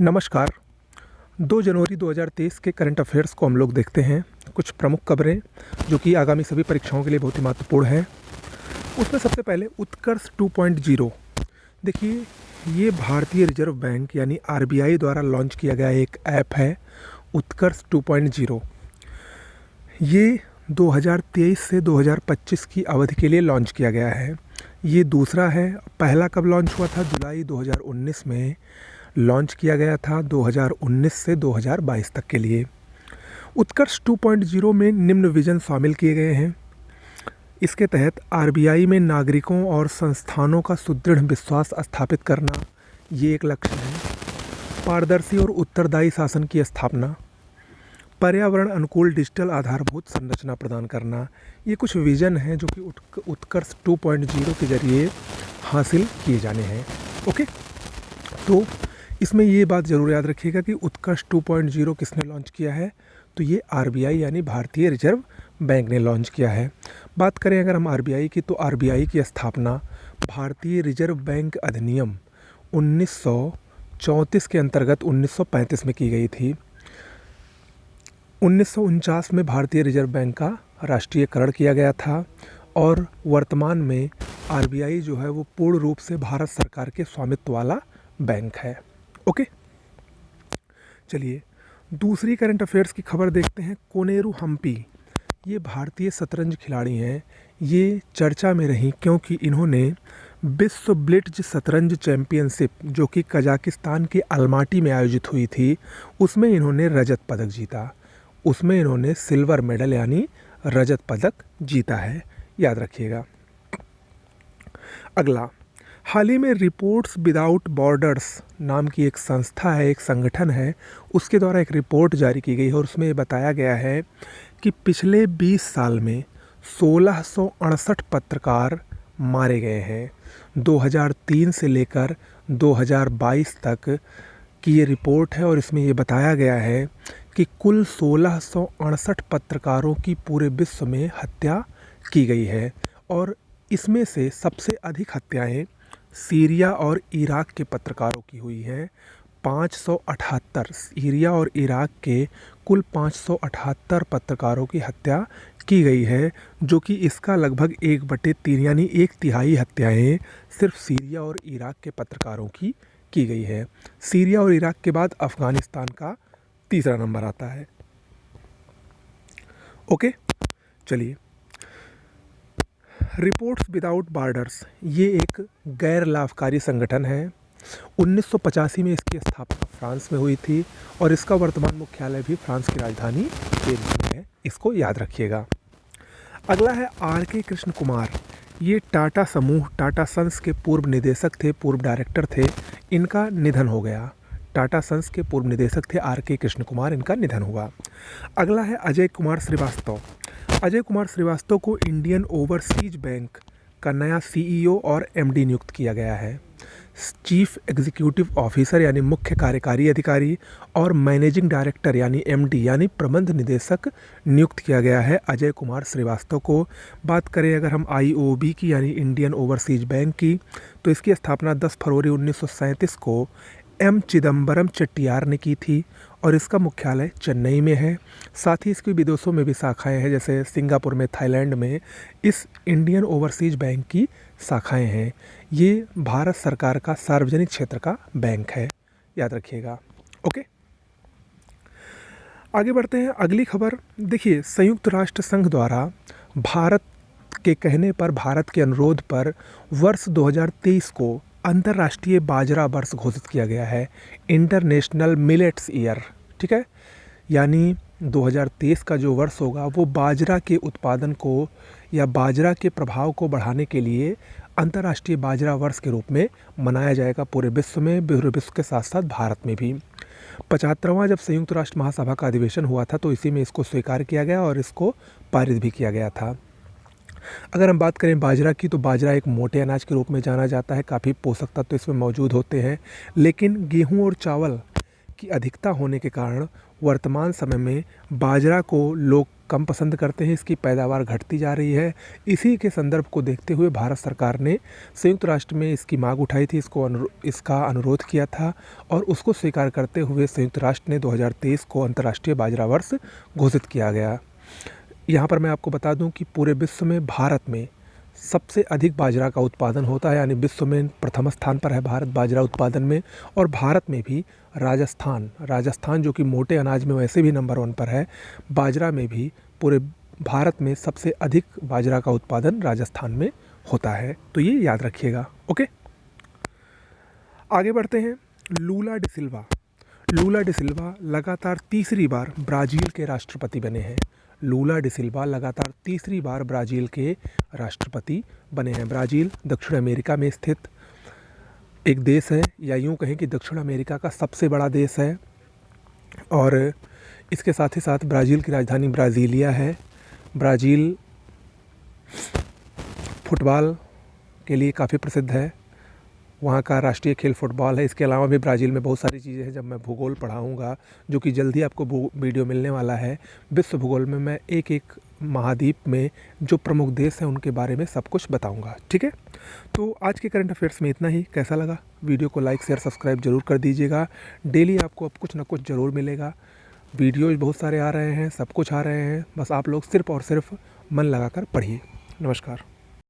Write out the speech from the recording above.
नमस्कार। 2 जनवरी 2023 के current affairs को हम लोग देखते हैं। कुछ प्रमुख खबरें जो कि आगामी सभी परीक्षाओं के लिए बहुत ही महत्वपूर्ण है। उसमें सबसे पहले उत्कर्ष 2.0। देखिए, ये भारतीय रिजर्व बैंक यानी आरबीआई द्वारा लॉन्च किया गया एक ऐप है, उत्कर्ष 2.0। ये 2023 से 2025 की अवधि के लिए लॉन्च किया गया है। ये दूसरा है। पहला कब लॉन्च हुआ था? जुलाई 2019 में लॉन्च किया गया था, 2019 से 2022 तक के लिए। उत्कर्ष 2.0 में निम्न विजन शामिल किए गए हैं। इसके तहत आरबीआई में नागरिकों और संस्थानों का सुदृढ़ विश्वास स्थापित करना, ये एक लक्ष्य है। पारदर्शी और उत्तरदायी शासन की स्थापना, पर्यावरण अनुकूल डिजिटल आधारभूत संरचना प्रदान करना, ये कुछ विजन हैं जो कि उत्कर्ष 2.0 के जरिए हासिल किए जाने हैं। ओके, तो इसमें ये बात ज़रूर याद रखिएगा कि उत्कर्ष 2.0 किसने लॉन्च किया है? तो ये आरबीआई यानी भारतीय रिजर्व बैंक ने लॉन्च किया है। बात करें अगर हम आरबीआई की, तो आरबीआई की स्थापना भारतीय रिजर्व बैंक अधिनियम 1934 के अंतर्गत 1935 में की गई थी। 1949 में भारतीय रिजर्व बैंक का राष्ट्रीयकरण किया गया था और वर्तमान में आरबीआई जो है वो पूर्ण रूप से भारत सरकार के स्वामित्व वाला बैंक है। ओके, चलिए दूसरी करंट अफेयर्स की खबर देखते हैं। कोनेरू हम्पी, ये भारतीय शतरंज खिलाड़ी हैं। ये चर्चा में रहीं क्योंकि इन्होंने विश्व ब्लिट्ज शतरंज चैंपियनशिप जो कि कजाकिस्तान के अलमाटी में आयोजित हुई थी, उसमें इन्होंने रजत पदक जीता। उसमें इन्होंने सिल्वर मेडल यानी रजत पदक जीता है, याद रखिएगा। अगला, हाल ही में रिपोर्ट्स विदाउट बॉर्डर्स नाम की एक संस्था है, एक संगठन है, उसके द्वारा एक रिपोर्ट जारी की गई है और उसमें बताया गया है कि पिछले 20 साल में 1668 पत्रकार मारे गए हैं। 2003 से लेकर 2022 तक की ये रिपोर्ट है और इसमें ये बताया गया है कि कुल 1668 पत्रकारों की पूरे विश्व में हत्या की गई है और इसमें से सबसे अधिक हत्याएं सीरिया और इराक के पत्रकारों की हुई हैं। 578 सीरिया और इराक के कुल 578 पत्रकारों की हत्या की गई है, जो कि इसका लगभग 1/3 यानी 1/3 हत्याएं सिर्फ सीरिया और इराक के पत्रकारों की गई है। सीरिया और इराक के बाद अफ़गानिस्तान का तीसरा नंबर आता है। ओके, चलिए, रिपोर्ट्स विदाउट बॉर्डर्स ये एक गैर लाभकारी संगठन है। 1985 में इसकी स्थापना फ्रांस में हुई थी और इसका वर्तमान मुख्यालय भी फ्रांस की राजधानी पेरिस में है, इसको याद रखिएगा। अगला है आर.के. कृष्ण कुमार। ये टाटा समूह, टाटा सन्स के पूर्व निदेशक थे, पूर्व डायरेक्टर थे। इनका निधन हो गया। टाटा सन्स के पूर्व निदेशक थे आर.के. कृष्ण कुमार, इनका निधन हुआ। अगला है अजय कुमार श्रीवास्तव। अजय कुमार श्रीवास्तव को इंडियन ओवरसीज बैंक का नया सीईओ और एमडी नियुक्त किया गया है। चीफ एग्जीक्यूटिव ऑफिसर यानी मुख्य कार्यकारी अधिकारी और मैनेजिंग डायरेक्टर यानी एमडी यानी प्रबंध निदेशक नियुक्त किया गया है अजय कुमार श्रीवास्तव को। बात करें अगर हम आईओबी की यानी इंडियन ओवरसीज बैंक की, तो इसकी स्थापना 10 फरवरी 1937 को एम चिदम्बरम चेट्टियार ने की थी और इसका मुख्यालय चेन्नई में है। साथ ही इसकी विदेशों में भी शाखाएं हैं, जैसे सिंगापुर में, थाईलैंड में इस इंडियन ओवरसीज बैंक की शाखाएं हैं। ये भारत सरकार का सार्वजनिक क्षेत्र का बैंक है, याद रखिएगा। ओके, आगे बढ़ते हैं। अगली खबर देखिए, संयुक्त राष्ट्र संघ द्वारा भारत के कहने पर, भारत के अनुरोध पर वर्ष 2023 को अंतर्राष्ट्रीय बाजरा वर्ष घोषित किया गया है, इंटरनेशनल मिलेट्स ईयर। ठीक है, यानी 2023 का जो वर्ष होगा वो बाजरा के उत्पादन को या बाजरा के प्रभाव को बढ़ाने के लिए अंतर्राष्ट्रीय बाजरा वर्ष के रूप में मनाया जाएगा पूरे विश्व में, पूरे विश्व के साथ साथ भारत में भी। 75वां जब संयुक्त राष्ट्र महासभा का अधिवेशन हुआ था तो इसी में इसको स्वीकार किया गया और इसको पारित भी किया गया था। अगर हम बात करें बाजरा की, तो बाजरा एक मोटे अनाज के रूप में जाना जाता है, काफ़ी पोषक तत्व इसमें मौजूद होते हैं। लेकिन गेहूं और चावल की अधिकता होने के कारण वर्तमान समय में बाजरा को लोग कम पसंद करते हैं, इसकी पैदावार घटती जा रही है। इसी के संदर्भ को देखते हुए भारत सरकार ने संयुक्त राष्ट्र में इसकी मांग उठाई थी, इसका अनुरोध किया था और उसको स्वीकार करते हुए संयुक्त राष्ट्र ने 2023 को अंतर्राष्ट्रीय बाजरा वर्ष घोषित किया गया। यहाँ पर मैं आपको बता दूँ कि पूरे विश्व में भारत में सबसे अधिक बाजरा का उत्पादन होता है, यानी विश्व में प्रथम स्थान पर है भारत बाजरा उत्पादन में। और भारत में भी राजस्थान जो कि मोटे अनाज में वैसे भी नंबर 1 पर है, बाजरा में भी पूरे भारत में सबसे अधिक बाजरा का उत्पादन राजस्थान में होता है। तो ये याद रखिएगा। ओके, आगे बढ़ते हैं। लूला डी सिल्वा लगातार तीसरी बार ब्राज़ील के राष्ट्रपति बने हैं। लूला डी सिल्वा लगातार तीसरी बार ब्राज़ील के राष्ट्रपति बने हैं। ब्राज़ील दक्षिण अमेरिका में स्थित एक देश है, या यूँ कहें कि दक्षिण अमेरिका का सबसे बड़ा देश है। और इसके साथ ही साथ ब्राज़ील की राजधानी ब्राज़ीलिया है। ब्राज़ील फुटबॉल के लिए काफ़ी प्रसिद्ध है, वहाँ का राष्ट्रीय खेल फुटबॉल है। इसके अलावा भी ब्राज़ील में बहुत सारी चीज़ें हैं। जब मैं भूगोल पढ़ाऊँगा, जो कि जल्दी आपको वीडियो मिलने वाला है, विश्व भूगोल में मैं एक एक महाद्वीप में जो प्रमुख देश हैं उनके बारे में सब कुछ बताऊँगा। ठीक है, तो आज के करंट अफेयर्स में इतना ही। कैसा लगा? वीडियो को लाइक शेयर सब्सक्राइब जरूर कर दीजिएगा। डेली आपको अब कुछ ना कुछ ज़रूर मिलेगा। वीडियोज़ बहुत सारे आ रहे हैं, सब कुछ आ रहे हैं, बस आप लोग सिर्फ़ और सिर्फ मन लगाकर पढ़िए। नमस्कार।